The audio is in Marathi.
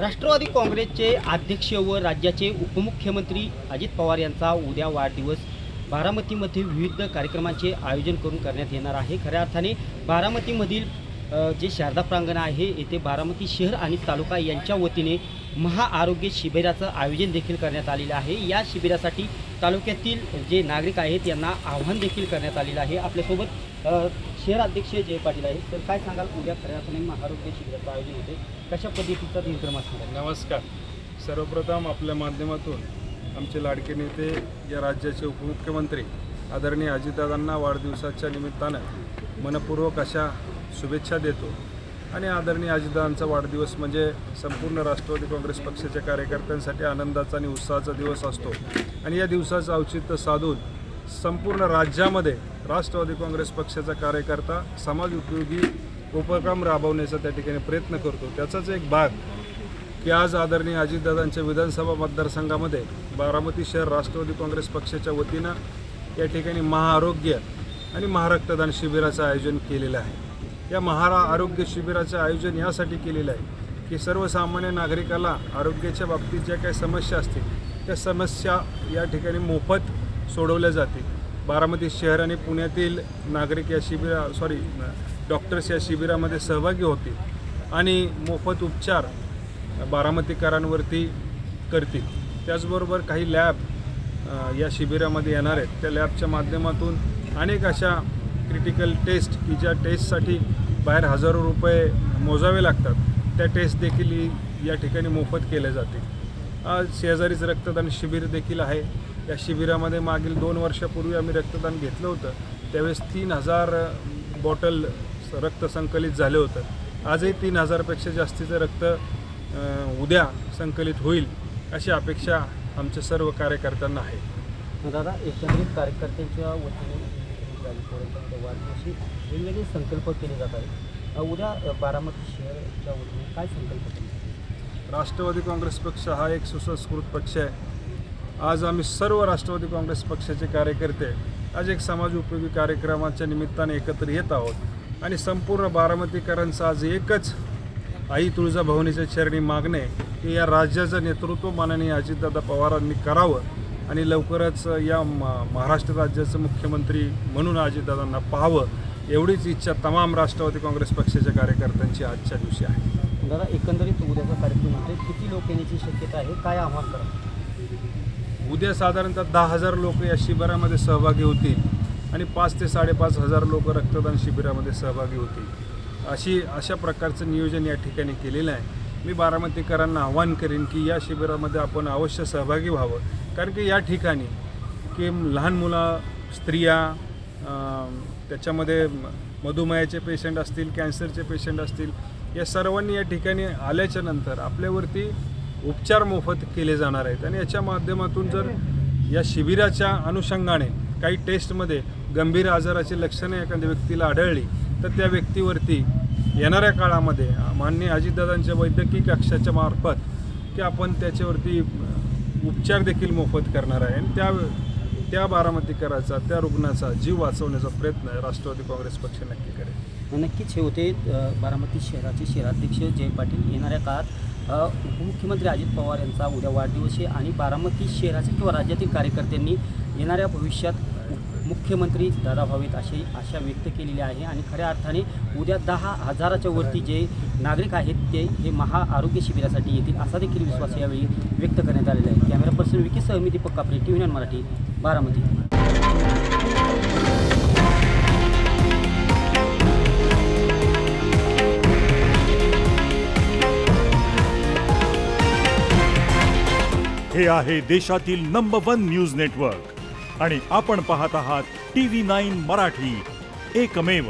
राष्ट्रवादी काँग्रेसचे अध्यक्ष व राज्याचे उपमुख्यमंत्री अजित पवार यांचा उद्या वाढदिवस बारामतीमध्ये विविध कार्यक्रमांचे आयोजन करण्यात येणार आहे। खऱ्या अर्थाने बारामतीमधील जे शारदा प्रांगण आहे येथे बारामती शहर आणि तालुका यांच्या वतीने महाआरोग्य शिबिराचं आयोजन देखील करण्यात आलेलं आहे। या शिबिरासाठी तालुक्यातील जे नागरिक आहेत यांना आव्हान देखील करण्यात आलेलं आहे। आपल्यासोबत शहर अध्यक्ष जय पाटील आहेत। तर काय सांगाल, उद्या खऱ्या अर्थाने महाआरोग्य शिबिराचं आयोजन होते, कशा पद्धतीचा दिनक्रम असणार? नमस्कार। सर्वप्रथम आपल्या माध्यमातून आमचे लाडके नेते या राज्याचे उपमुख्यमंत्री आदरणीय अजितदादांना वाढदिवसाच्या निमित्तानं मनपूर्वक अशा शुभेच्छा देतो। आणि आदरणीय अजितदादांचा वाढदिवस म्हणजे संपूर्ण राष्ट्रवादी काँग्रेस पक्षाच्या कार्यकर्त्यांसाठी आनंदाचा आणि उत्साहाचा दिवस असतो। आणि या दिवसाचं औचित्य साधून संपूर्ण राज्यामध्ये राष्ट्रवादी काँग्रेस पक्षाचा कार्यकर्ता समाज उपयोगी उपक्रम राबवण्याचा त्या ठिकाणी प्रयत्न करतो। त्याचाच एक भाग की आज आदरणीय अजितदादांच्या विधानसभा मतदारसंघामध्ये बारामती शहर राष्ट्रवादी काँग्रेस पक्षाच्या वतीनं या ठिकाणी महाआरोग्य आणि महारक्तदान शिबिराचं आयोजन केलेलं आहे। या महाआरोग्य शिबिराचं आयोजन यासाठी केलेलं आहे की सर्वसामान्य नागरिकाला आरोग्याच्या बाबतीत ज्या काही समस्या असतील त्या समस्या या ठिकाणी मोफत सोडवल्या जातील। बारामती शहर आणि पुण्यातील नागरिक या डॉक्टर्स या शिबिरामध्ये सहभागी होतील आणि मोफत उपचार बारामतीकरांवरती करतील। त्याचबरोबर काही लॅब या शिबिरामध्ये येणार आहेत। त्या लॅबच्या माध्यमातून अनेक अशा क्रिटिकल टेस्ट की ज्या टेस्टसाठी बाहेर हजारो रुपये मोजावे लागतात, त्या टेस्ट देखील या ठिकाणी मोफत केल्या जातील। आज शेजारीच रक्तदान शिबिर देखील आहे। या शिबिरामध्ये मागील 2 वर्षापूर्वी आम्ही रक्तदान घेतलं होतं, त्यावेळेस 3000 बॉटल रक्त संकलित झाले होतं। आजही 3000पेक्षा जास्तीचं रक्त उद्या संकलित होईल अशी अपेक्षा आमच्या सर्व कार्यकर्त्यांना आहे। दादा, एकंदरीत कार्यकर्त्यांच्या वतीने वाढदिवशी वेगवेगळे संकल्प केले जात आहेत। उद्या बारामती शहराच्या वतीने काय संकल्प केले? राष्ट्रवादी काँग्रेस पक्ष हा एक सुसंस्कृत पक्ष आहे। आज आम्ही सर्व राष्ट्रवादी काँग्रेस पक्षाचे कार्यकर्ते आज एक समाज उपयोगी कार्यक्रमाच्या निमित्ताने एकत्र येत आहोत आणि संपूर्ण बारामतीकरांचं आज एकच आई तुळजाभवानीच्या चरणी मागणे की या राज्याचं नेतृत्व माननीय अजितदादा पवारांनी करावं आणि लवकरच या महाराष्ट्र राज्याचं मुख्यमंत्री म्हणून अजितदादांना पाहावं, एवढीच इच्छा तमाम राष्ट्रवादी काँग्रेस पक्षाच्या कार्यकर्त्यांची आजच्या दिवशी आहे। दादा, एकंदरीत उद्याचा कार्यक्रम म्हणजे किती लोक येण्याची शक्यता आहे, काय आव्हान करा? उद्या साधारणतः 10,000 लोक या शिबिरामध्ये सहभागी होतील आणि 5 ते 5,500 लोक रक्तदान शिबिरामध्ये सहभागी होतील। अशा प्रकारचं नियोजन या ठिकाणी केलेलं आहे। मी बारामतीकरांना आवाहन करेन की या शिबिरामध्ये आपण अवश्य सहभागी व्हावं, कारण की या ठिकाणी की लहान मुलं, स्त्रिया, त्याच्यामध्ये मधुमेहाचे पेशंट असतील, कॅन्सरचे पेशंट असतील, या सर्वांनी या ठिकाणी आल्याच्या नंतर आपल्यावरती उपचार मोफत केले जाणार आहेत। आणि याच्या माध्यमातून जर या शिबिराच्या अनुषंगाने काही टेस्टमध्ये गंभीर आजाराची लक्षणे एखाद्या व्यक्तीला आढळली तर त्या व्यक्तीवरती येणाऱ्या काळामध्ये माननीय अजितदादांच्या वैद्यकीय कक्षाच्या मार्फत की आपण त्याच्यावरती उपचार देखील मोफत करणार आहे आणि त्या बारामतीकराचा, त्या रुग्णाचा जीव वाचवण्याचा प्रयत्न राष्ट्रवादी काँग्रेस पक्ष नक्की करेल। नक्कीच हे होते बारामती शहराचे शहराध्यक्ष जय पाटील। येणाऱ्या काळात उपमुख्यमंत्री अजित पवार यांचा उद्या वाढदिवस आहे आणि बारामती शहराचे किंवा राज्यातील कार्यकर्त्यांनी येणाऱ्या भविष्यात मुख्यमंत्री दादा व्हावेत अशी आशा व्यक्त केलेली आहे। आणि खऱ्या अर्थाने उद्या 10,000च्या वरती जे नागरिक आहेत ते हे महाआरोग्य शिबिरासाठी येतील असा देखील विश्वास यावेळी व्यक्त करण्यात आलेला आहे। कॅमेरा पर्सन विकी सह मी दीपक कापरे, TV9 मराठी, बारामती। हे आहे देशातील नंबर 1 न्यूज नेटवर्क आणि आपण पाहत आहात TV9 मराठी, एकमेव।